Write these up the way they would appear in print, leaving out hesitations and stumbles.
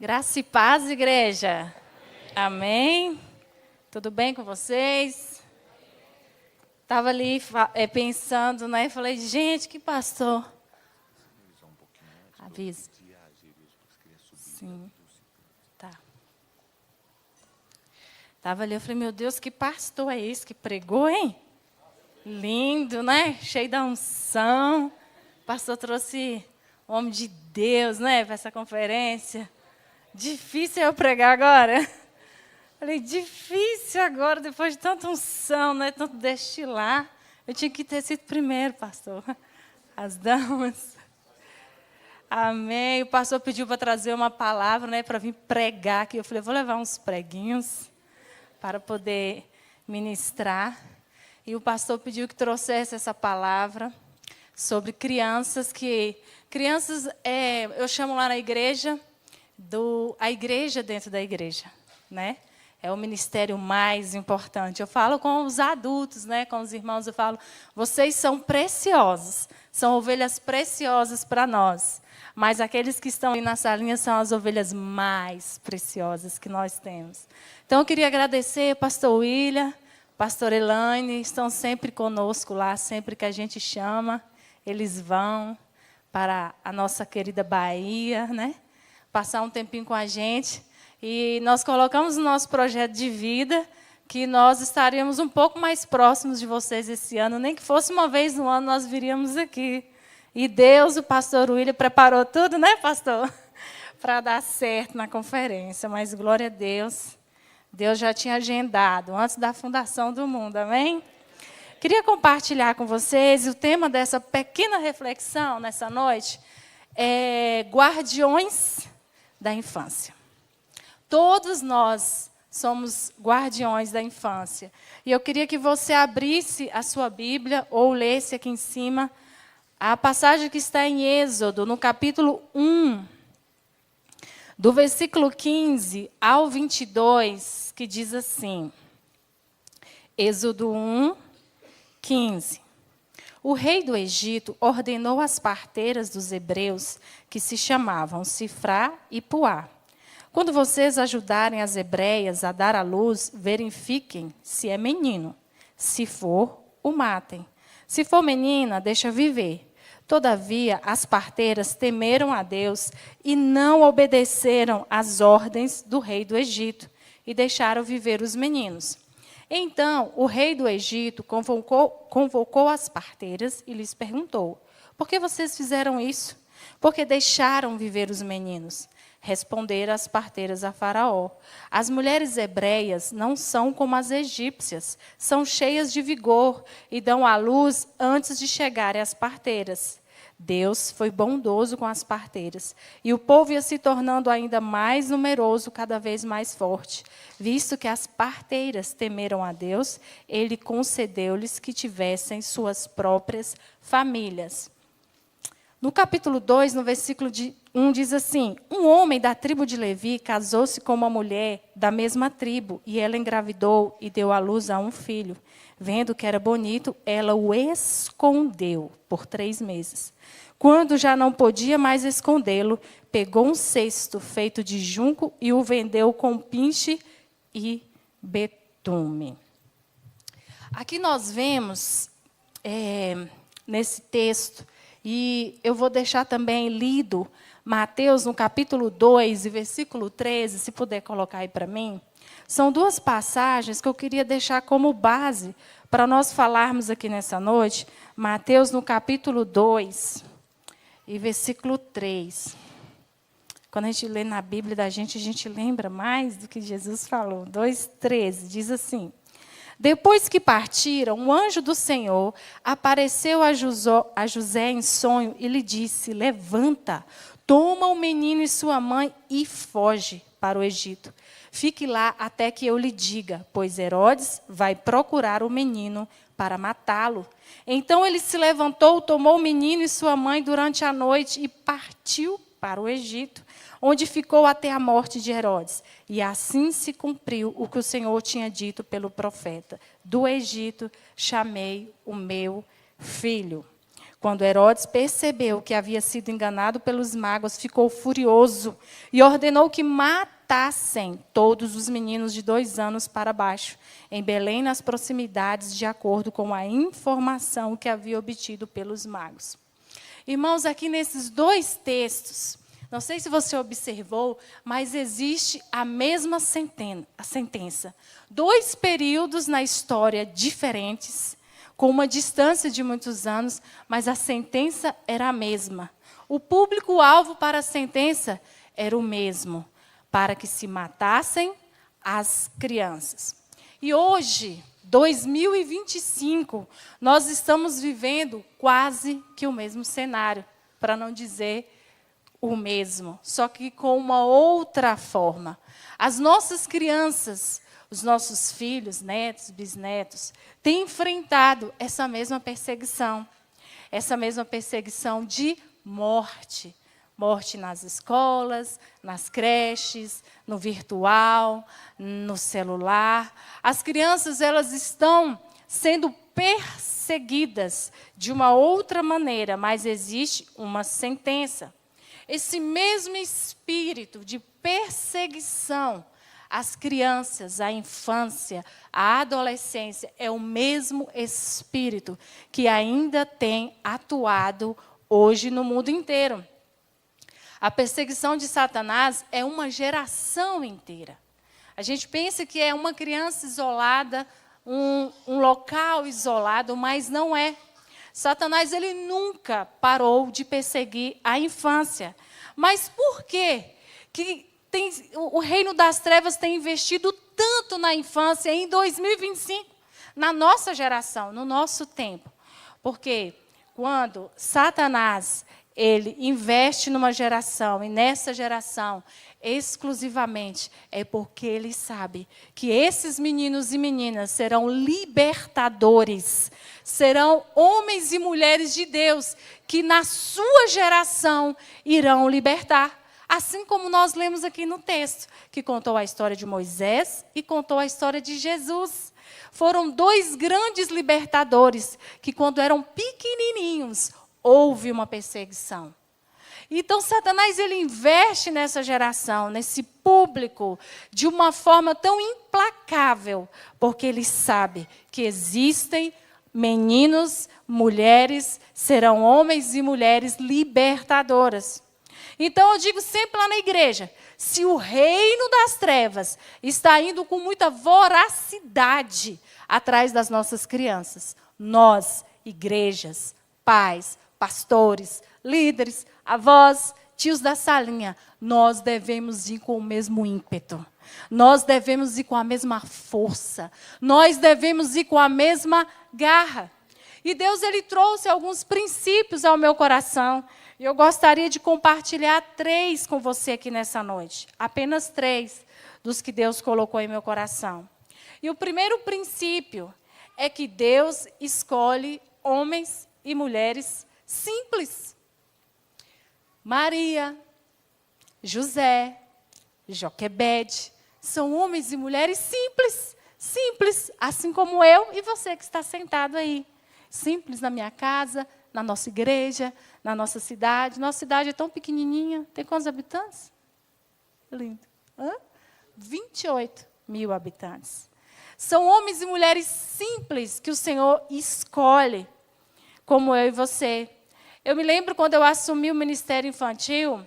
Graça e paz, igreja. Amém. Tudo bem com vocês? Estava ali pensando, né? Falei, gente, que pastor. Avisa. Sim. Tá. Estava ali, eu falei, meu Deus, que pastor é esse que pregou, hein? Lindo, né? Cheio da unção. O pastor trouxe o homem de Deus, né? Para essa conferência. Difícil eu pregar agora. Falei, difícil agora, depois de tanta unção, né? Tanto destilar. Eu tinha que ter sido primeiro, pastor. As damas. Amém. O pastor pediu para trazer uma palavra, né? Para vir pregar aqui. Eu falei, vou levar uns preguinhos para poder ministrar. E o pastor pediu que trouxesse essa palavra sobre crianças eu chamo lá na igreja, a igreja dentro da igreja, né? É o ministério mais importante. Eu falo com os adultos, né? Com os irmãos, eu falo, vocês são preciosos, são ovelhas preciosas para nós. Mas aqueles que estão ali na salinha são as ovelhas mais preciosas que nós temos. Então, eu queria agradecer, pastor William, pastor Elaine, estão sempre conosco lá, sempre que a gente chama, eles vão para a nossa querida Bahia, né? Passar um tempinho com a gente. E nós colocamos no nosso projeto de vida que nós estaríamos um pouco mais próximos de vocês esse ano, nem que fosse uma vez no ano nós viríamos aqui. E Deus, o pastor William, preparou tudo, né, pastor? Para dar certo na conferência. Mas, glória a Deus, Deus já tinha agendado antes da fundação do mundo, amém? Queria compartilhar com vocês o tema dessa pequena reflexão nessa noite é guardiões da infância. Todos nós somos guardiões da infância. E eu queria que você abrisse a sua Bíblia ou lesse aqui em cima a passagem que está em Êxodo, no capítulo 1, do versículo 15 ao 22, que diz assim. Êxodo 1, 15. O rei do Egito ordenou às parteiras dos hebreus, que se chamavam Sifrá e Puá: quando vocês ajudarem as hebreias a dar à luz, verifiquem se é menino. Se for, o matem. Se for menina, deixa viver. Todavia, as parteiras temeram a Deus e não obedeceram às ordens do rei do Egito e deixaram viver os meninos. Então, o rei do Egito convocou as parteiras e lhes perguntou: por que vocês fizeram isso? Porque deixaram viver os meninos. Responderam as parteiras a Faraó: as mulheres hebreias não são como as egípcias, são cheias de vigor e dão à luz antes de chegarem às parteiras. Deus foi bondoso com as parteiras, e o povo ia se tornando ainda mais numeroso, cada vez mais forte. Visto que as parteiras temeram a Deus, ele concedeu-lhes que tivessem suas próprias famílias. No capítulo 2, no versículo 1, diz assim: um homem da tribo de Levi casou-se com uma mulher da mesma tribo, e ela engravidou e deu à luz a um filho. Vendo que era bonito, ela o escondeu por 3 meses. Quando já não podia mais escondê-lo, pegou um cesto feito de junco e o vendeu com pinche e betume. Aqui nós vemos, nesse texto, e eu vou deixar também lido Mateus, no capítulo 2, e versículo 13, se puder colocar aí para mim. São 2 passagens que eu queria deixar como base para nós falarmos aqui nessa noite. Mateus, no capítulo 2, e versículo 3. Quando a gente lê na Bíblia da gente, a gente lembra mais do que Jesus falou. 2:13, diz assim: depois que partiram, um anjo do Senhor apareceu a José em sonho e lhe disse: levanta, toma o menino e sua mãe e foge para o Egito. Fique lá até que eu lhe diga, pois Herodes vai procurar o menino para matá-lo. Então ele se levantou, tomou o menino e sua mãe durante a noite e partiu para o Egito, onde ficou até a morte de Herodes. E assim se cumpriu o que o Senhor tinha dito pelo profeta: do Egito chamei o meu filho. Quando Herodes percebeu que havia sido enganado pelos magos, ficou furioso e ordenou que matassem todos os meninos de 2 anos para baixo, em Belém, nas proximidades, de acordo com a informação que havia obtido pelos magos. Irmãos, aqui nesses 2 textos, não sei se você observou, mas existe a mesma sentença. 2 períodos na história diferentes, com uma distância de muitos anos, mas a sentença era a mesma. O público-alvo para a sentença era o mesmo, para que se matassem as crianças. E hoje, 2025, nós estamos vivendo quase que o mesmo cenário, para não dizer o mesmo, só que com uma outra forma. As nossas crianças, os nossos filhos, netos, bisnetos, têm enfrentado essa mesma perseguição de morte. Morte nas escolas, nas creches, no virtual, no celular. As crianças, elas estão sendo perseguidas de uma outra maneira, mas existe uma sentença. Esse mesmo espírito de perseguição às crianças, à infância, à adolescência, é o mesmo espírito que ainda tem atuado hoje no mundo inteiro. A perseguição de Satanás é uma geração inteira. A gente pensa que é uma criança isolada, um local isolado, mas não é. Satanás, ele nunca parou de perseguir a infância. Mas por quê que o reino das trevas tem investido tanto na infância em 2025, na nossa geração, no nosso tempo? Porque quando Satanás ele investe numa geração, e nessa geração, exclusivamente, é porque ele sabe que esses meninos e meninas serão libertadores, serão homens e mulheres de Deus, que na sua geração irão libertar. Assim como nós lemos aqui no texto, que contou a história de Moisés e contou a história de Jesus. Foram 2 grandes libertadores, que quando eram pequenininhos, houve uma perseguição. Então, Satanás, ele investe nessa geração, nesse público, de uma forma tão implacável, porque ele sabe que existem meninos, mulheres, serão homens e mulheres libertadoras. Então, eu digo sempre lá na igreja, se o reino das trevas está indo com muita voracidade atrás das nossas crianças, nós, igrejas, pais, pastores, líderes, avós, tios da salinha, nós devemos ir com o mesmo ímpeto. Nós devemos ir com a mesma força. Nós devemos ir com a mesma garra. E Deus, ele trouxe alguns princípios ao meu coração. E eu gostaria de compartilhar 3 com você aqui nessa noite. Apenas 3 dos que Deus colocou em meu coração. E o primeiro princípio é que Deus escolhe homens e mulheres simples. Maria, José, Joquebede, são homens e mulheres simples. Simples, assim como eu e você que está sentado aí. Simples na minha casa, na nossa igreja, na nossa cidade. Nossa cidade é tão pequenininha. Tem quantos habitantes? Lindo. 28 mil habitantes. São homens e mulheres simples que o Senhor escolhe, como eu e você. Eu me lembro quando eu assumi o ministério infantil,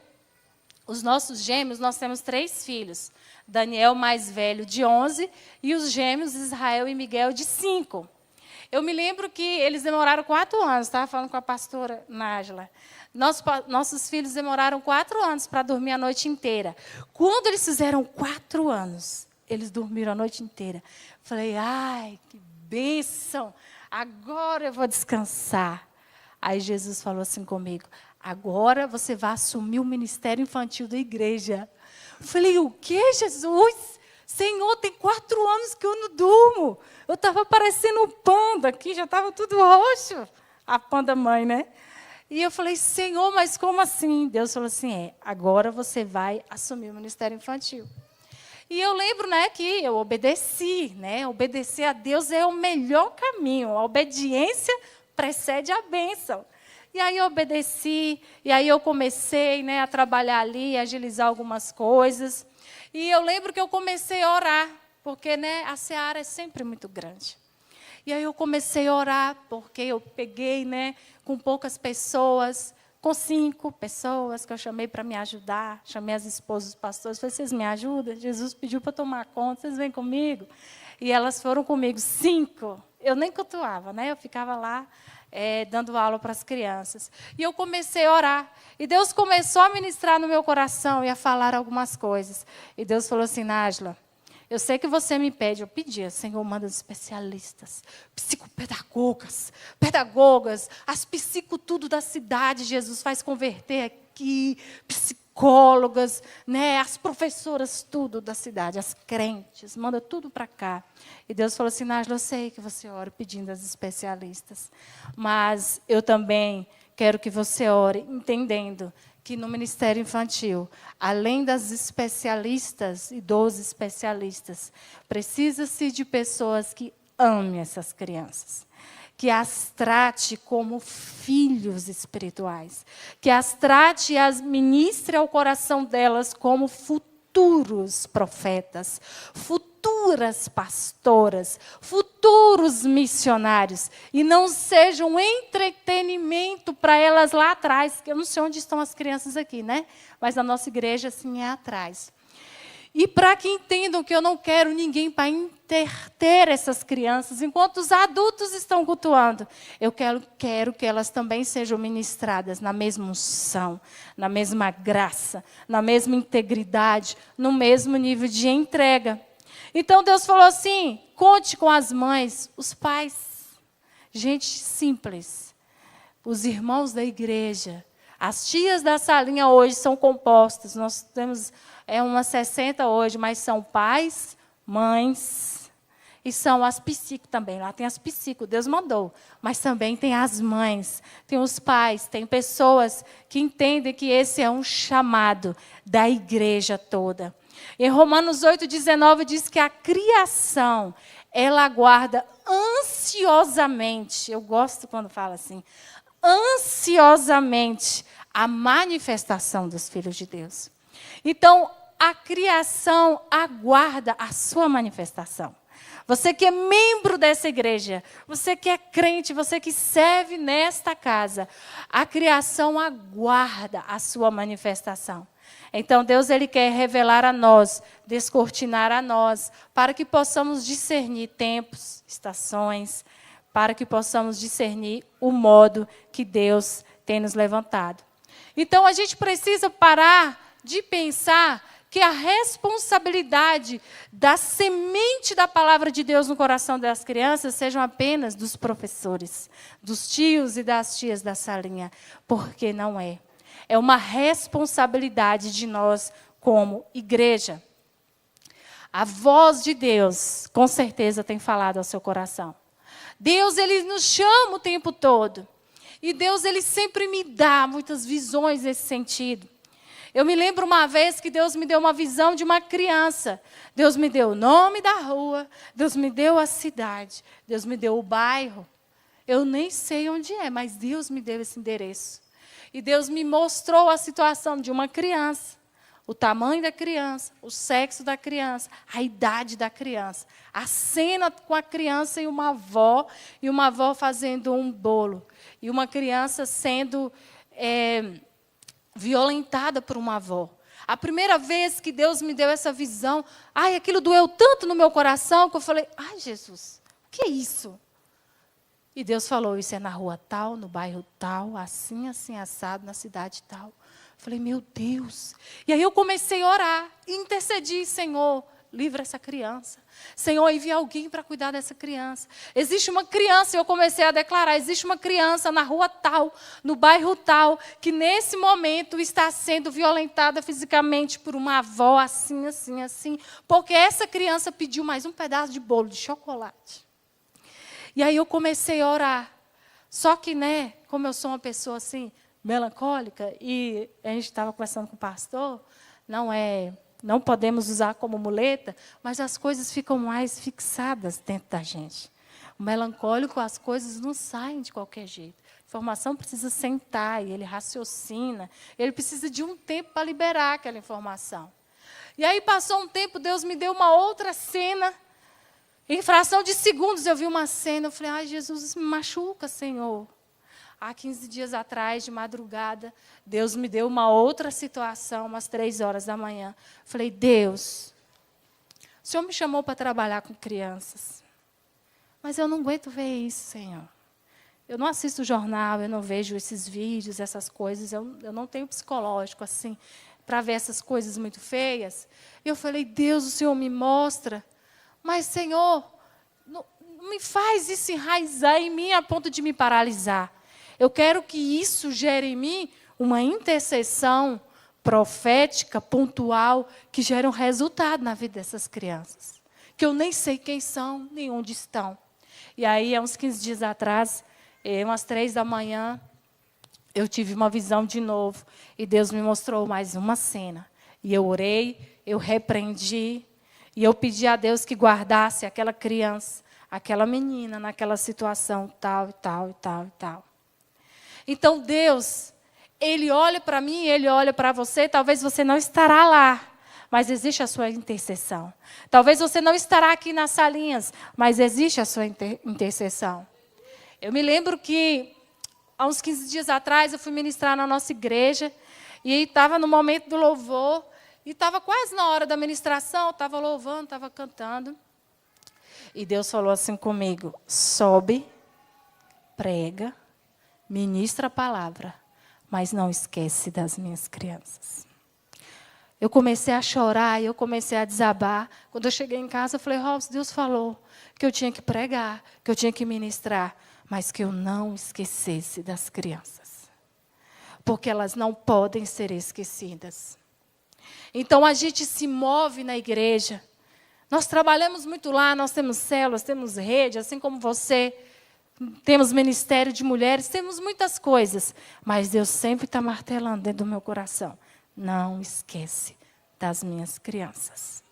os nossos gêmeos, nós temos 3 filhos. Daniel, mais velho, de 11, e os gêmeos, Israel e Miguel, de 5. Eu me lembro que eles demoraram 4 anos, estava falando com a pastora Nájila. Nossos filhos demoraram 4 anos para dormir a noite inteira. Quando eles fizeram 4 anos, eles dormiram a noite inteira. Falei, ai, que bênção, agora eu vou descansar. Aí Jesus falou assim comigo, agora você vai assumir o ministério infantil da igreja. Eu falei, o quê, Jesus? Senhor, tem 4 anos que eu não durmo. Eu estava parecendo um panda aqui, já estava tudo roxo. A panda mãe, né? E eu falei, Senhor, mas como assim? Deus falou assim, agora você vai assumir o ministério infantil. E eu lembro, né, que eu obedeci, né? Obedecer a Deus é o melhor caminho. A obediência precede a bênção. E aí eu obedeci, e aí eu comecei, né, a trabalhar ali, a agilizar algumas coisas. E eu lembro que eu comecei a orar, porque, né, a seara é sempre muito grande. E aí eu comecei a orar, porque eu peguei, né, com poucas pessoas, com 5 pessoas que eu chamei para me ajudar, chamei as esposas dos pastores, falei, vocês me ajudam? Jesus pediu para tomar conta, vocês vêm comigo? E elas foram comigo, 5. Eu nem cultuava, né? Eu ficava lá dando aula para as crianças. E eu comecei a orar. E Deus começou a ministrar no meu coração e a falar algumas coisas. E Deus falou assim, Nájila, eu sei que você me pede, eu pedia, Senhor, manda os especialistas, pedagogas, as tudo da cidade, Jesus faz converter aqui, psicólogas, né, as professoras, tudo da cidade, as crentes, manda tudo para cá. E Deus falou assim, Nájila, eu sei que você ora pedindo as especialistas, mas eu também quero que você ore entendendo que no Ministério Infantil, além das especialistas e dos especialistas, precisa-se de pessoas que amem essas crianças, que as trate como filhos espirituais, que as trate e as ministre ao coração delas como futuros profetas, futuras pastoras, futuros missionários, e não seja um entretenimento para elas lá atrás, que eu não sei onde estão as crianças aqui, né? Mas na nossa igreja, assim, é atrás. E para que entendam que eu não quero ninguém para interter essas crianças, enquanto os adultos estão cultuando, eu quero que elas também sejam ministradas na mesma unção, na mesma graça, na mesma integridade, no mesmo nível de entrega. Então Deus falou assim, conte com as mães, os pais, gente simples, os irmãos da igreja, as tias da salinha hoje são compostas, nós temos umas 60 hoje, mas são pais, mães, e são as psico também, lá tem as psico, Deus mandou, mas também tem as mães, tem os pais, tem pessoas que entendem que esse é um chamado da igreja toda. Em Romanos 8,19 diz que a criação, ela aguarda ansiosamente, eu gosto quando fala assim, ansiosamente a manifestação dos filhos de Deus. Então, a criação aguarda a sua manifestação. Você que é membro dessa igreja, você que é crente, você que serve nesta casa, a criação aguarda a sua manifestação. Então, Deus ele quer revelar a nós, descortinar a nós, para que possamos discernir tempos, estações, para que possamos discernir o modo que Deus tem nos levantado. Então, a gente precisa parar de pensar que a responsabilidade da semente da palavra de Deus no coração das crianças sejam apenas dos professores, dos tios e das tias da salinha, porque não é. É uma responsabilidade de nós como igreja. A voz de Deus, com certeza, tem falado ao seu coração. Deus, ele nos chama o tempo todo. E Deus, ele sempre me dá muitas visões nesse sentido. Eu me lembro uma vez que Deus me deu uma visão de uma criança. Deus me deu o nome da rua, Deus me deu a cidade, Deus me deu o bairro. Eu nem sei onde é, mas Deus me deu esse endereço. E Deus me mostrou a situação de uma criança, o tamanho da criança, o sexo da criança, a idade da criança. A cena com a criança e uma avó fazendo um bolo. E uma criança sendo violentada por uma avó. A primeira vez que Deus me deu essa visão, aquilo doeu tanto no meu coração, que eu falei, Jesus, o que é isso? E Deus falou, isso é na rua tal, no bairro tal, assim, assim, assado, na cidade tal. Falei, meu Deus. E aí eu comecei a orar, intercedi, Senhor, livra essa criança. Senhor, envia alguém para cuidar dessa criança. Existe uma criança, eu comecei a declarar, existe uma criança na rua tal, no bairro tal, que nesse momento está sendo violentada fisicamente por uma avó, assim, assim, assim, porque essa criança pediu mais um pedaço de bolo de chocolate. E aí eu comecei a orar. Só que, né, como eu sou uma pessoa assim, melancólica, e a gente estava conversando com o pastor, não podemos usar como muleta, mas as coisas ficam mais fixadas dentro da gente. O melancólico, as coisas não saem de qualquer jeito. Informação precisa sentar, e ele raciocina. Ele precisa de um tempo para liberar aquela informação. E aí passou um tempo, Deus me deu uma outra cena. Em fração de segundos eu vi uma cena. Eu falei, ai, Jesus, me machuca, Senhor. Há 15 dias atrás, de madrugada, Deus me deu uma outra situação, umas 3 horas da manhã. Eu falei, Deus, o Senhor me chamou para trabalhar com crianças. Mas eu não aguento ver isso, Senhor. Eu não assisto jornal, eu não vejo esses vídeos, essas coisas. Eu não tenho psicológico, assim, para ver essas coisas muito feias. E eu falei, Deus, o Senhor me mostra. Mas, Senhor, não me faz isso enraizar em mim a ponto de me paralisar. Eu quero que isso gere em mim uma intercessão profética, pontual, que gere um resultado na vida dessas crianças. Que eu nem sei quem são, nem onde estão. E aí, há uns 15 dias atrás, umas 3 da manhã, eu tive uma visão de novo. E Deus me mostrou mais uma cena. E eu orei, eu repreendi, e eu pedi a Deus que guardasse aquela criança, aquela menina, naquela situação tal, e tal, e tal, e tal. Então, Deus, Ele olha para mim, Ele olha para você, talvez você não estará lá, mas existe a sua intercessão. Talvez você não estará aqui nas salinhas, mas existe a sua intercessão. Eu me lembro que, há uns 15 dias atrás, eu fui ministrar na nossa igreja, e estava no momento do louvor, e estava quase na hora da ministração, estava louvando, estava cantando. E Deus falou assim comigo, sobe, prega, ministra a palavra, mas não esquece das minhas crianças. Eu comecei a chorar, eu comecei a desabar. Quando eu cheguei em casa, eu falei, Robson, Deus falou que eu tinha que pregar, que eu tinha que ministrar, mas que eu não esquecesse das crianças. Porque elas não podem ser esquecidas. Então, a gente se move na igreja. Nós trabalhamos muito lá, nós temos células, temos rede, assim como você. Temos ministério de mulheres, temos muitas coisas. Mas Deus sempre está martelando dentro do meu coração. Não esquece das minhas crianças.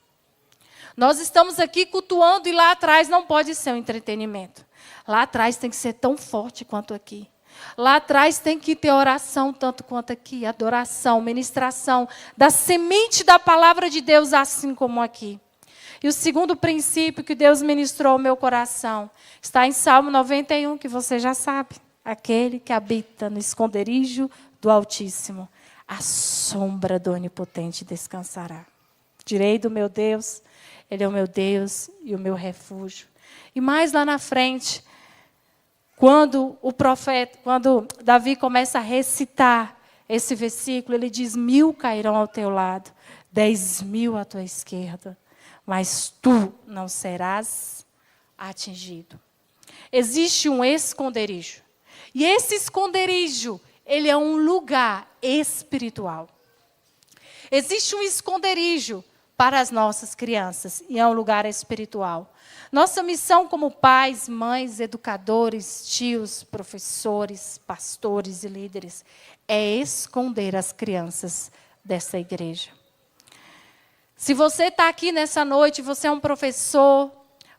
Nós estamos aqui cultuando e lá atrás não pode ser um entretenimento. Lá atrás tem que ser tão forte quanto aqui. Lá atrás tem que ter oração tanto quanto aqui. Adoração, ministração da semente da palavra de Deus assim como aqui. E o segundo princípio que Deus ministrou ao meu coração está em Salmo 91, que você já sabe. Aquele que habita no esconderijo do Altíssimo, a sombra do Onipotente descansará. Direi do meu Deus, Ele é o meu Deus e o meu refúgio. E mais lá na frente, quando Davi começa a recitar esse versículo, ele diz, 1000 cairão ao teu lado, 10.000 à tua esquerda, mas tu não serás atingido. Existe um esconderijo. E esse esconderijo, ele é um lugar espiritual. Existe um esconderijo para as nossas crianças, e é um lugar espiritual. Nossa missão como pais, mães, educadores, tios, professores, pastores e líderes é esconder as crianças dessa igreja. Se você está aqui nessa noite, você é um professor,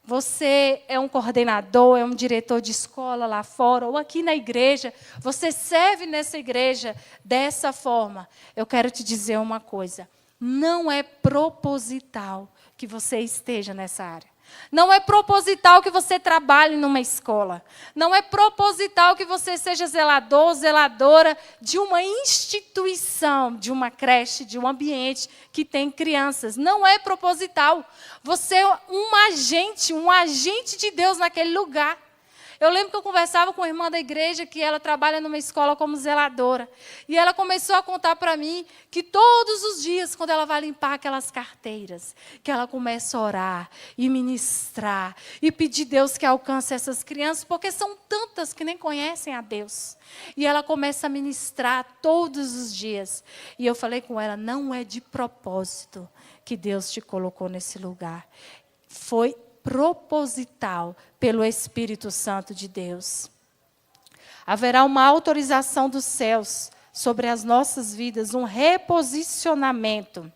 você é um coordenador, é um diretor de escola lá fora, ou aqui na igreja, você serve nessa igreja dessa forma. Eu quero te dizer uma coisa, não é proposital que você esteja nessa área. Não é proposital que você trabalhe numa escola. Não é proposital que você seja zelador, zeladora de uma instituição, de uma creche, de um ambiente que tem crianças. Não é proposital. Você é um agente de Deus naquele lugar. Eu lembro que eu conversava com uma irmã da igreja que ela trabalha numa escola como zeladora. E ela começou a contar para mim que todos os dias, quando ela vai limpar aquelas carteiras, que ela começa a orar e ministrar e pedir a Deus que alcance essas crianças, porque são tantas que nem conhecem a Deus. E ela começa a ministrar todos os dias. E eu falei com ela, não é de propósito que Deus te colocou nesse lugar. Foi proposital pelo Espírito Santo de Deus. Haverá uma autorização dos céus sobre as nossas vidas, um reposicionamento.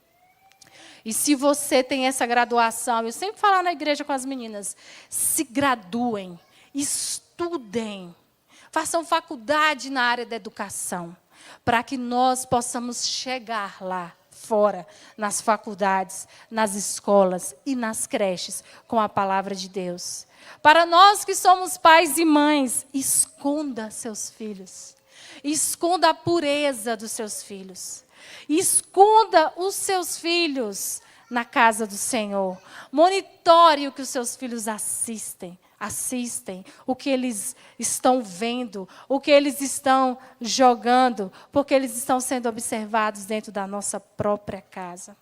E se você tem essa graduação, eu sempre falo na igreja com as meninas, se graduem, estudem, façam faculdade na área da educação, para que nós possamos chegar lá fora, nas faculdades, nas escolas e nas creches, com a palavra de Deus. Para nós que somos pais e mães, esconda seus filhos. Esconda a pureza dos seus filhos. Esconda os seus filhos na casa do Senhor. Monitore o que os seus filhos assistem, o que eles estão vendo, o que eles estão jogando, porque eles estão sendo observados dentro da nossa própria casa.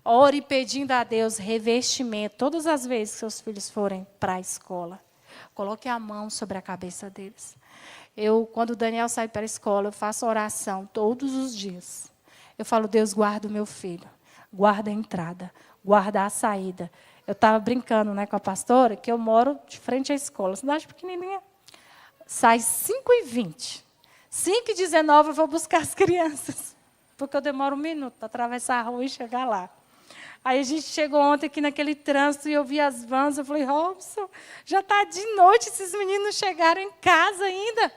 Ore pedindo a Deus revestimento todas as vezes que seus filhos forem para a escola. Coloque a mão sobre a cabeça deles. Quando o Daniel sai para a escola, eu faço oração todos os dias. Eu falo, Deus, guarda o meu filho. Guarda a entrada, guarda a saída. Eu estava brincando, com a pastora, que eu moro de frente à escola, cidade pequenininha. Sai 5h20. 5h19 eu vou buscar as crianças, porque eu demoro 1 minuto para atravessar a rua e chegar lá. Aí a gente chegou ontem aqui naquele trânsito e eu vi as vans, eu falei, Robson, já está de noite, esses meninos chegaram em casa ainda.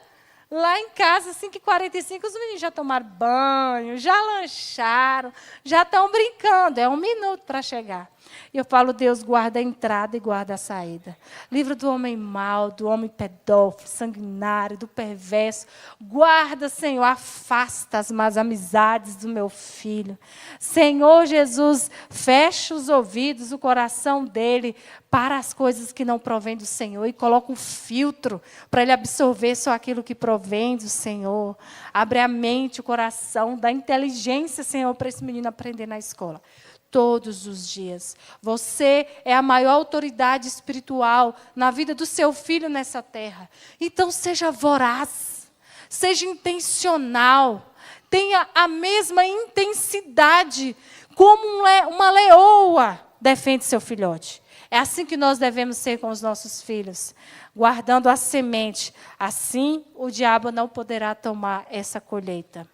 Lá em casa, 5h45, os meninos já tomaram banho, já lancharam, já estão brincando. É 1 minuto para chegar. E eu falo, Deus, guarda a entrada e guarda a saída. Livra do homem mau, do homem pedófilo, sanguinário, do perverso. Guarda, Senhor, afasta as más amizades do meu filho. Senhor Jesus, fecha os ouvidos, o coração dele para as coisas que não provêm do Senhor e coloca um filtro para ele absorver só aquilo que provém do Senhor. Abre a mente, o coração, dá inteligência, Senhor, para esse menino aprender na escola. Todos os dias. Você é a maior autoridade espiritual na vida do seu filho nessa terra. Então, seja voraz, seja intencional, tenha a mesma intensidade como uma leoa defende seu filhote. É assim que nós devemos ser com os nossos filhos, guardando a semente. Assim, o diabo não poderá tomar essa colheita.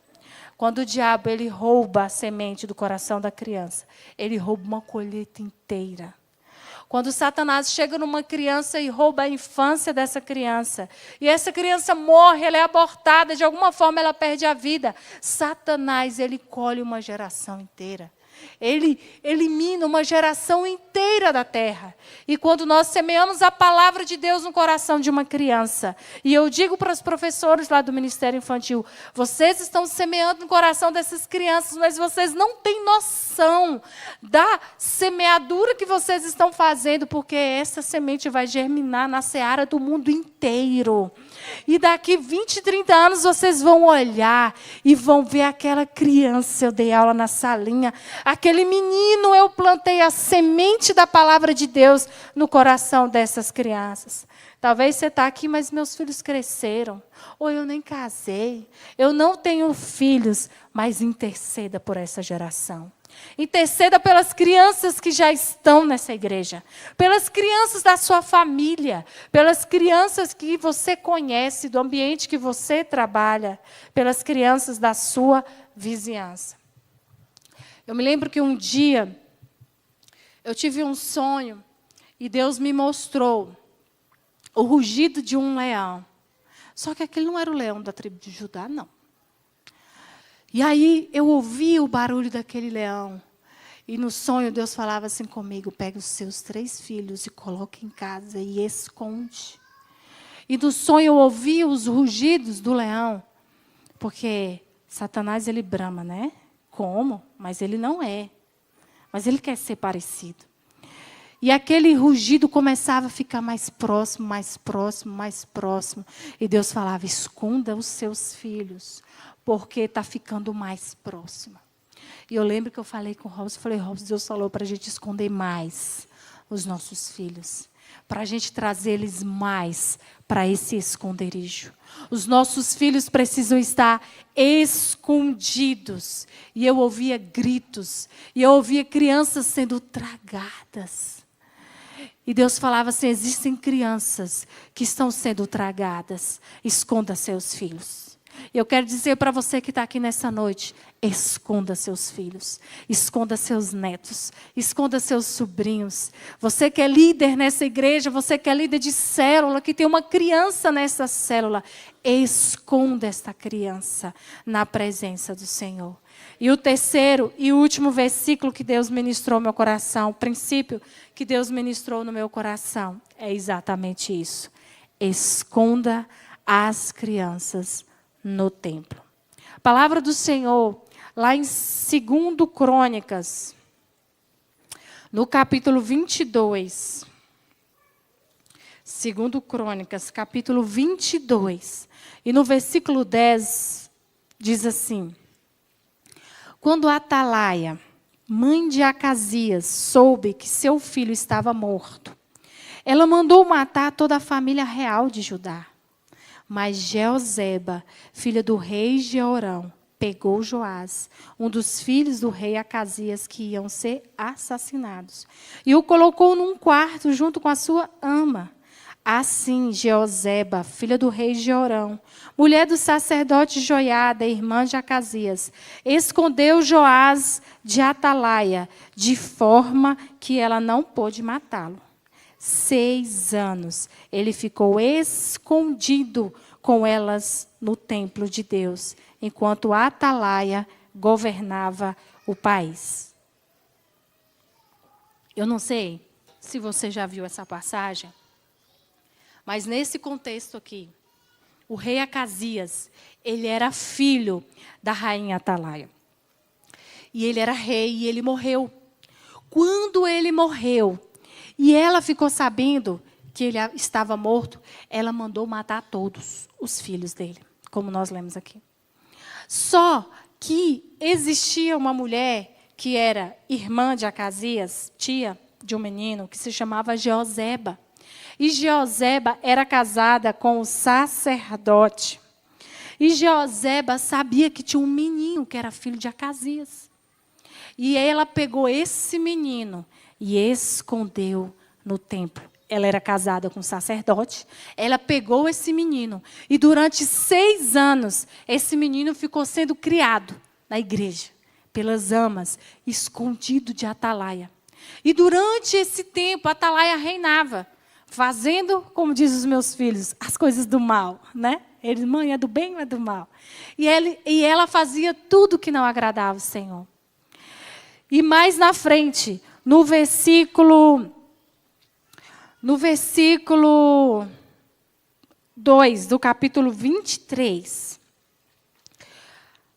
Quando o diabo ele rouba a semente do coração da criança, ele rouba uma colheita inteira. Quando Satanás chega numa criança e rouba a infância dessa criança, e essa criança morre, ela é abortada, de alguma forma ela perde a vida, Satanás ele colhe uma geração inteira. Ele elimina uma geração inteira da terra. E quando nós semeamos a palavra de Deus no coração de uma criança, e eu digo para os professores lá do Ministério Infantil, vocês estão semeando no coração dessas crianças, mas vocês não têm noção da semeadura que vocês estão fazendo, porque essa semente vai germinar na seara do mundo inteiro. E daqui 20, 30 anos vocês vão olhar e vão ver aquela criança, eu dei aula na salinha, aquele menino, eu plantei a semente da palavra de Deus no coração dessas crianças. Talvez você está aqui, mas meus filhos cresceram. Ou eu nem casei. Eu não tenho filhos, mas interceda por essa geração. Interceda pelas crianças que já estão nessa igreja. Pelas crianças da sua família. Pelas crianças que você conhece, do ambiente que você trabalha. Pelas crianças da sua vizinhança. Eu me lembro que um dia eu tive um sonho e Deus me mostrou o rugido de um leão. Só que aquele não era o leão da tribo de Judá, não. E aí eu ouvi o barulho daquele leão. E no sonho Deus falava assim comigo, pega os seus 3 filhos e coloca em casa e esconde. E no sonho eu ouvi os rugidos do leão. Porque Satanás ele brama, né? Como? Mas ele não é. Mas ele quer ser parecido. E aquele rugido começava a ficar mais próximo, mais próximo, mais próximo. E Deus falava, esconda os seus filhos, porque está ficando mais próximo. E eu lembro que eu falei com o Robson, Robson, Deus falou para a gente esconder mais os nossos filhos. Para a gente trazer eles mais para esse esconderijo. Os nossos filhos precisam estar escondidos. E eu ouvia gritos, e eu ouvia crianças sendo tragadas. E Deus falava assim, existem crianças que estão sendo tragadas. Esconda seus filhos. Eu quero dizer para você que está aqui nessa noite, esconda seus filhos, esconda seus netos, esconda seus sobrinhos. Você que é líder nessa igreja, você que é líder de célula, que tem uma criança nessa célula, esconda esta criança na presença do Senhor. E o terceiro e último versículo que Deus ministrou no meu coração, o princípio que Deus ministrou no meu coração, é exatamente isso. Esconda as crianças no templo. A palavra do Senhor, lá em 2 Crônicas, no capítulo 22. 2 Crônicas, capítulo 22. E no versículo 10, diz assim: quando Atalaia, mãe de Acasias, soube que seu filho estava morto, ela mandou matar toda a família real de Judá. Mas Jeozeba, filha do rei Jeorão, pegou Joás, um dos filhos do rei Acasias, que iam ser assassinados, e o colocou num quarto junto com a sua ama. Assim, Jeozeba, filha do rei Jeorão, mulher do sacerdote Joiada, irmã de Acasias, escondeu Joás de Atalaia, de forma que ela não pôde matá-lo. 6 anos ele ficou escondido com elas no templo de Deus, enquanto Atalaia governava o país. Eu não sei se você já viu essa passagem, mas nesse contexto aqui, o rei Acasias, ele era filho da rainha Atalaia. E ele era rei e ele morreu. Quando ele morreu, e ela ficou sabendo que ele estava morto, ela mandou matar todos os filhos dele, como nós lemos aqui. Só que existia uma mulher que era irmã de Acasias, tia de um menino, que se chamava Jeozeba. E Jeozeba era casada com o sacerdote. E Jeozeba sabia que tinha um menino que era filho de Acasias. E ela pegou esse menino e escondeu no templo. Ela era casada com um sacerdote. Ela pegou esse menino. E durante 6 anos, esse menino ficou sendo criado na igreja, pelas amas, escondido de Atalaia. E durante esse tempo, Atalaia reinava, fazendo, como dizem os meus filhos, as coisas do mal, né? Eles, mãe, é do bem ou é do mal? E ela fazia tudo que não agradava o Senhor. E mais na frente, no versículo 2 do capítulo 23,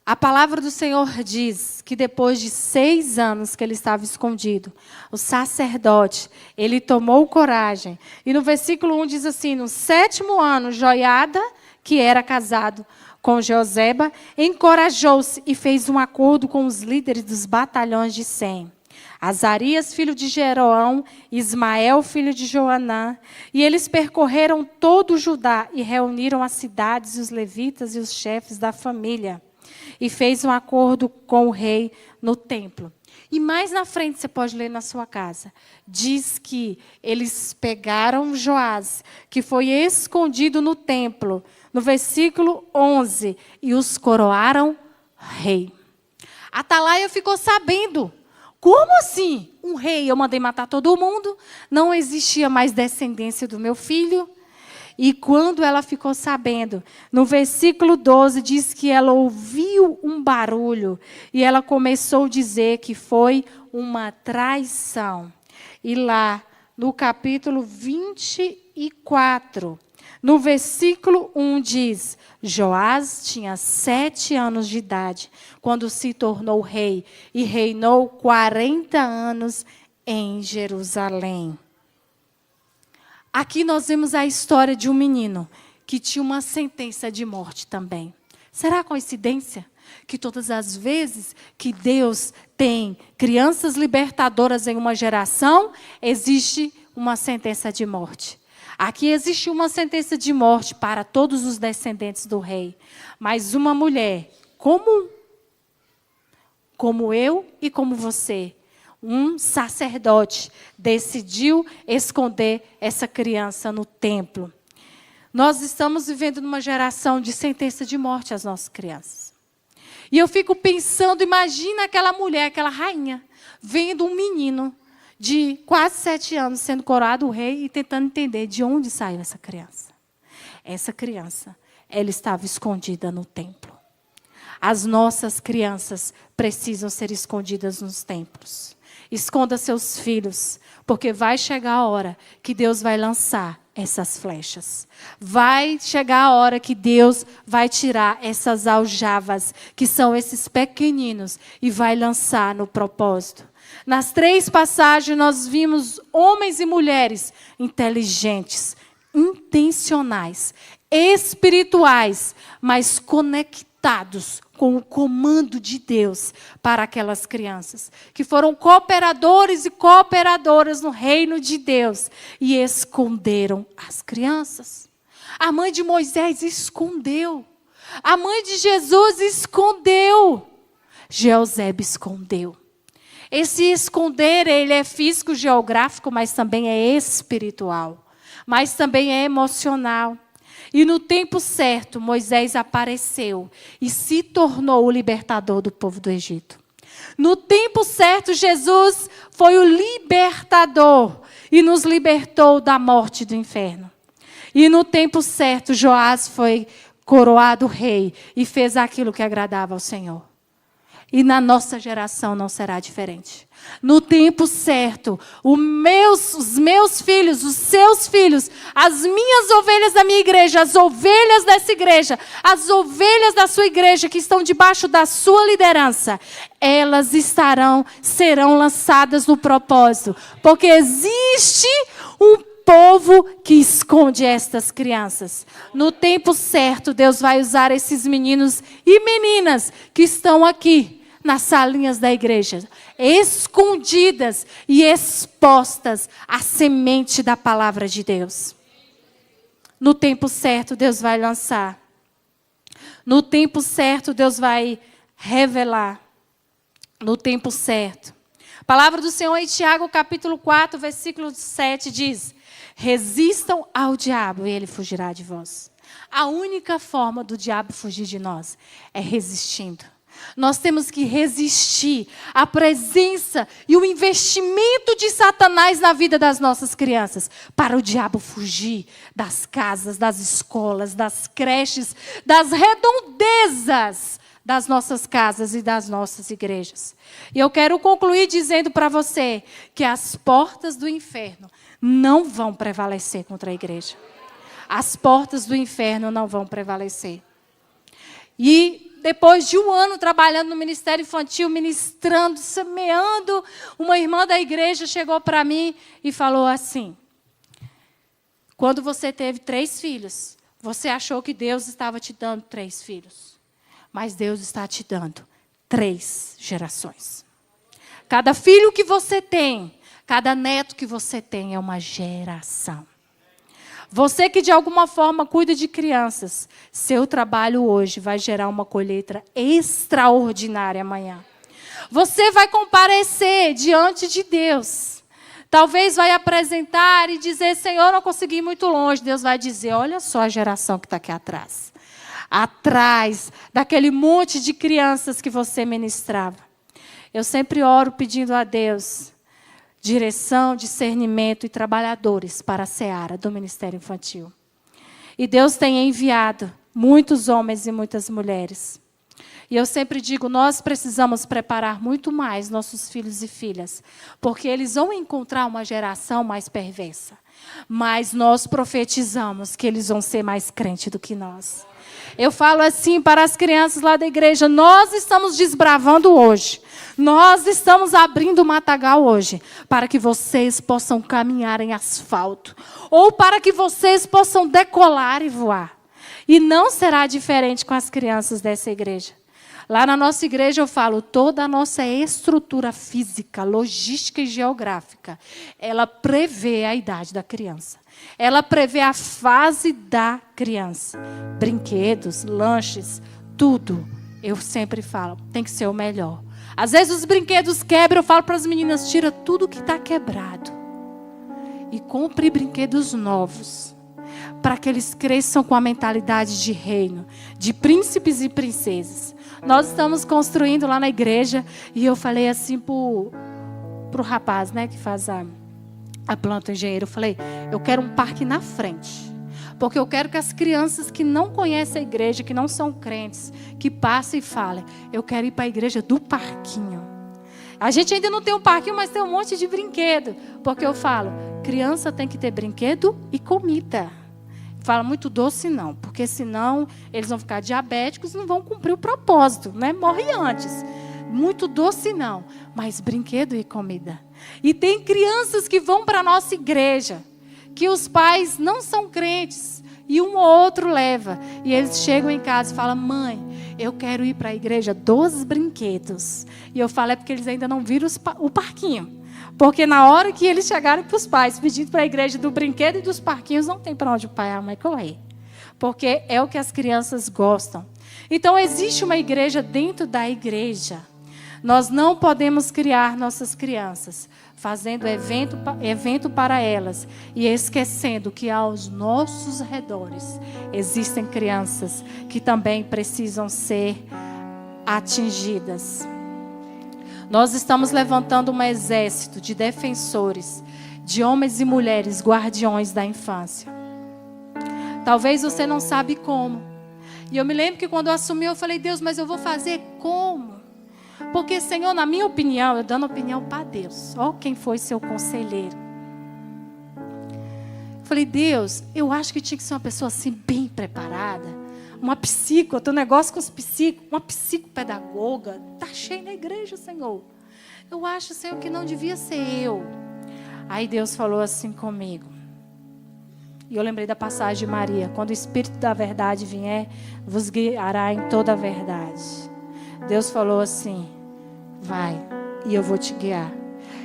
a palavra do Senhor diz que depois de 6 anos que ele estava escondido, o sacerdote, ele tomou coragem. E no versículo 1 diz assim: no 7º ano, Joiada, que era casado com Jeozeba, encorajou-se e fez um acordo com os líderes dos batalhões de Sem. Azarias, filho de Jeroão, Ismael, filho de Joanã. E eles percorreram todo o Judá e reuniram as cidades, os levitas e os chefes da família. E fez um acordo com o rei no templo. E mais na frente, você pode ler na sua casa, diz que eles pegaram Joás, que foi escondido no templo, no versículo 11, e os coroaram rei. Atalaia ficou sabendo. Como assim? Um rei, eu mandei matar todo mundo, não existia mais descendência do meu filho. E quando ela ficou sabendo, no versículo 12, diz que ela ouviu um barulho. E ela começou a dizer que foi uma traição. E lá, no capítulo 24, no versículo 1 diz: Joás tinha 7 anos de idade quando se tornou rei. E reinou 40 anos em Jerusalém. Aqui nós vemos a história de um menino que tinha uma sentença de morte também. Será coincidência que todas as vezes que Deus tem crianças libertadoras em uma geração, existe uma sentença de morte? Aqui existe uma sentença de morte para todos os descendentes do rei. Mas uma mulher comum, como eu e como você, um sacerdote decidiu esconder essa criança no templo. Nós estamos vivendo numa geração de sentença de morte às nossas crianças. E eu fico pensando, imagina aquela mulher, aquela rainha, vendo um menino de quase 7 anos sendo coroado rei e tentando entender de onde saiu essa criança. Essa criança, ela estava escondida no templo. As nossas crianças precisam ser escondidas nos templos. Esconda seus filhos, porque vai chegar a hora que Deus vai lançar essas flechas. Vai chegar a hora que Deus vai tirar essas aljavas, que são esses pequeninos, e vai lançar no propósito. Nas 3 passagens nós vimos homens e mulheres inteligentes, intencionais, espirituais, mas conectados com o comando de Deus para aquelas crianças, que foram cooperadores e cooperadoras no reino de Deus e esconderam as crianças. A mãe de Moisés escondeu. A mãe de Jesus escondeu. Jeosebe escondeu. Esse esconder, ele é físico, geográfico, mas também é espiritual, mas também é emocional. E no tempo certo, Moisés apareceu e se tornou o libertador do povo do Egito. No tempo certo, Jesus foi o libertador e nos libertou da morte e do inferno. E no tempo certo, Joás foi coroado rei e fez aquilo que agradava ao Senhor. E na nossa geração não será diferente. No tempo certo, os meus filhos, os seus filhos, as minhas ovelhas da minha igreja, as ovelhas dessa igreja, as ovelhas da sua igreja que estão debaixo da sua liderança, elas serão lançadas no propósito. Porque existe um povo que esconde estas crianças. No tempo certo, Deus vai usar esses meninos e meninas que estão aqui nas salinhas da igreja, escondidas e expostas à semente da palavra de Deus. No tempo certo, Deus vai lançar. No tempo certo, Deus vai revelar. No tempo certo. A palavra do Senhor em Tiago, capítulo 4, versículo 7 diz: resistam ao diabo e ele fugirá de vós. A única forma do diabo fugir de nós é resistindo. Nós temos que resistir à presença e o investimento de Satanás na vida das nossas crianças, para o diabo fugir das casas, das escolas, das creches, das redondezas das nossas casas e das nossas igrejas. E eu quero concluir dizendo para você que as portas do inferno não vão prevalecer contra a igreja. As portas do inferno não vão prevalecer. E depois de 1 ano trabalhando no ministério infantil, ministrando, semeando, uma irmã da igreja chegou para mim e falou assim: quando você teve 3 filhos, você achou que Deus estava te dando 3 filhos. Mas Deus está te dando 3 gerações. Cada filho que você tem, cada neto que você tem é uma geração. Você que de alguma forma cuida de crianças, seu trabalho hoje vai gerar uma colheita extraordinária amanhã. Você vai comparecer diante de Deus. Talvez vai apresentar e dizer: Senhor, não consegui ir muito longe. Deus vai dizer: olha só a geração que está aqui atrás. Atrás daquele monte de crianças que você ministrava. Eu sempre oro pedindo a Deus direção, discernimento e trabalhadores para a seara do ministério infantil. E Deus tem enviado muitos homens e muitas mulheres. E eu sempre digo, nós precisamos preparar muito mais nossos filhos e filhas, porque eles vão encontrar uma geração mais perversa. Mas nós profetizamos que eles vão ser mais crentes do que nós. Eu falo assim para as crianças lá da igreja: nós estamos desbravando hoje. Nós estamos abrindo o matagal hoje para que vocês possam caminhar em asfalto. Ou para que vocês possam decolar e voar. E não será diferente com as crianças dessa igreja. Lá na nossa igreja eu falo, toda a nossa estrutura física, logística e geográfica, ela prevê a idade da criança. Ela prevê a fase da criança. Brinquedos, lanches, tudo. Eu sempre falo, tem que ser o melhor. Às vezes os brinquedos quebram, eu falo para as meninas, tira tudo que está quebrado. E compre brinquedos novos. para que eles cresçam com a mentalidade de reino, de príncipes e princesas. Nós estamos construindo lá na igreja e eu falei assim pro rapaz, né, que faz a planta, o engenheiro, eu falei, eu quero um parque na frente. Porque eu quero que as crianças que não conhecem a igreja, que não são crentes, que passem e falem, eu quero ir para a igreja do parquinho. A gente ainda não tem um parquinho, mas tem um monte de brinquedo. Porque eu falo, criança tem que ter brinquedo e comida. Fala muito doce não, porque senão eles vão ficar diabéticos e não vão cumprir o propósito, né? Morre antes. Muito doce não, mas brinquedo e comida. E tem crianças que vão para a nossa igreja, que os pais não são crentes, e um ou outro leva. E eles chegam em casa e falam, mãe, eu quero ir para a igreja dos brinquedos. E eu falo, é porque eles ainda não viram o parquinho. Porque na hora que eles chegaram para os pais, pedindo para a igreja do brinquedo e dos parquinhos, não tem para onde o pai e a mãe correr. Porque é o que as crianças gostam. Então, existe uma igreja dentro da igreja. Nós não podemos criar nossas crianças fazendo evento para elas e esquecendo que aos nossos redores existem crianças que também precisam ser atingidas. Nós estamos levantando um exército de defensores, de homens e mulheres guardiões da infância. Talvez você não sabe como. E eu me lembro que quando eu assumi, eu falei, Deus, mas eu vou fazer como? Porque, Senhor, na minha opinião, eu dando opinião para Deus. Ó, quem foi seu conselheiro. Eu falei, Deus, eu acho que tinha que ser uma pessoa assim, bem preparada. Uma psico, eu tenho um negócio com os psicos. Uma psicopedagoga. Está cheio na igreja, Senhor. Eu acho, Senhor, que não devia ser eu. Aí Deus falou assim comigo. E eu lembrei da passagem de Maria. Quando o Espírito da verdade vier, vos guiará em toda a verdade. Deus falou assim, vai, e eu vou te guiar.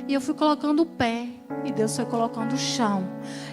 E eu fui colocando o pé, e Deus foi colocando o chão.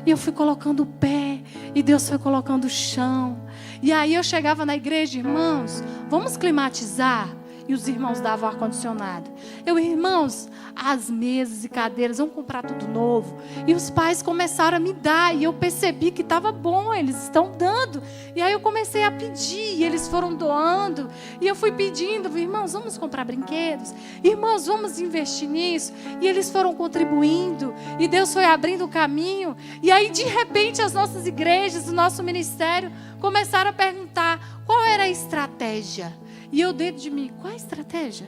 E eu fui colocando o pé, e Deus foi colocando o chão. E aí eu chegava na igreja, irmãos, vamos climatizar? E os irmãos davam ar-condicionado. Irmãos, as mesas e cadeiras, vamos comprar tudo novo. E os pais começaram a me dar. E eu percebi que estava bom, eles estão dando. E aí eu comecei a pedir. E eles foram doando. E eu fui pedindo, irmãos, vamos comprar brinquedos. Irmãos, vamos investir nisso. E eles foram contribuindo. E Deus foi abrindo o caminho. E aí, de repente, as nossas igrejas, o nosso ministério, começaram a perguntar qual era a estratégia. E eu dentro de mim, qual a estratégia?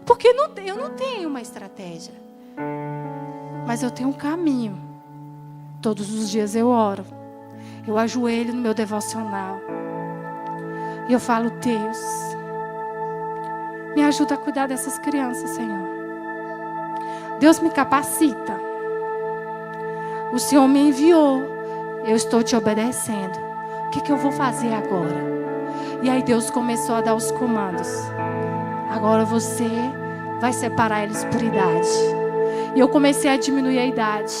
Porque eu não tenho uma estratégia. Mas eu tenho um caminho. Todos os dias eu oro. Eu ajoelho no meu devocional. E eu falo, Deus, me ajuda a cuidar dessas crianças, Senhor. Deus me capacita. O Senhor me enviou. Eu estou te obedecendo. O que eu vou fazer agora? E aí Deus começou a dar os comandos. Agora você vai separar eles por idade. E eu comecei a diminuir a idade.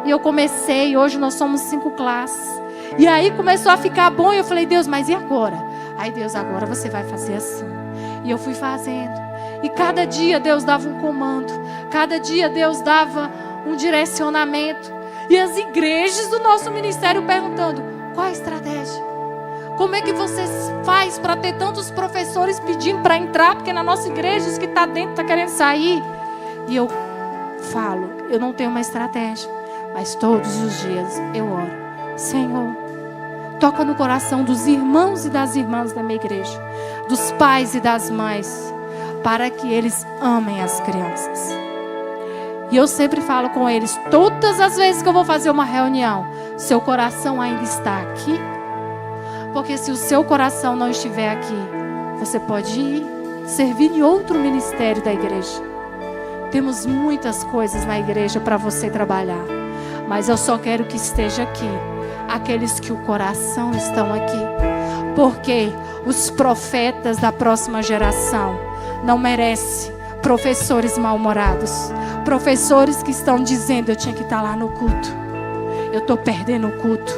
E eu comecei, hoje nós somos 5 classes. E aí começou a ficar bom. E eu falei, Deus, mas e agora? Aí Deus, agora você vai fazer assim. E eu fui fazendo. E cada dia Deus dava um comando. Cada dia Deus dava um direcionamento. E as igrejas do nosso ministério perguntando, qual a estratégia? Como é que você faz para ter tantos professores pedindo para entrar? Porque na nossa igreja os que estão dentro estão querendo sair. E eu falo, eu não tenho uma estratégia. Mas todos os dias eu oro. Senhor, toca no coração dos irmãos e das irmãs da minha igreja. Dos pais e das mães. Para que eles amem as crianças. E eu sempre falo com eles, todas as vezes que eu vou fazer uma reunião, seu coração ainda está aqui? Porque se o seu coração não estiver aqui, você pode ir servir em outro ministério da igreja. Temos muitas coisas na igreja para você trabalhar. Mas eu só quero que esteja aqui aqueles que o coração estão aqui. Porque os profetas da próxima geração não merecem professores mal-humorados. Professores que estão dizendo, eu tinha que estar lá no culto. Eu estou perdendo o culto.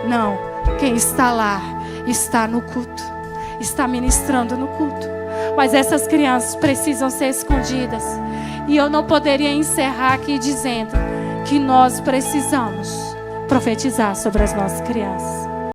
Não, quem está lá está no culto, está ministrando no culto. Mas essas crianças precisam ser escondidas. E eu não poderia encerrar aqui dizendo que nós precisamos profetizar sobre as nossas crianças.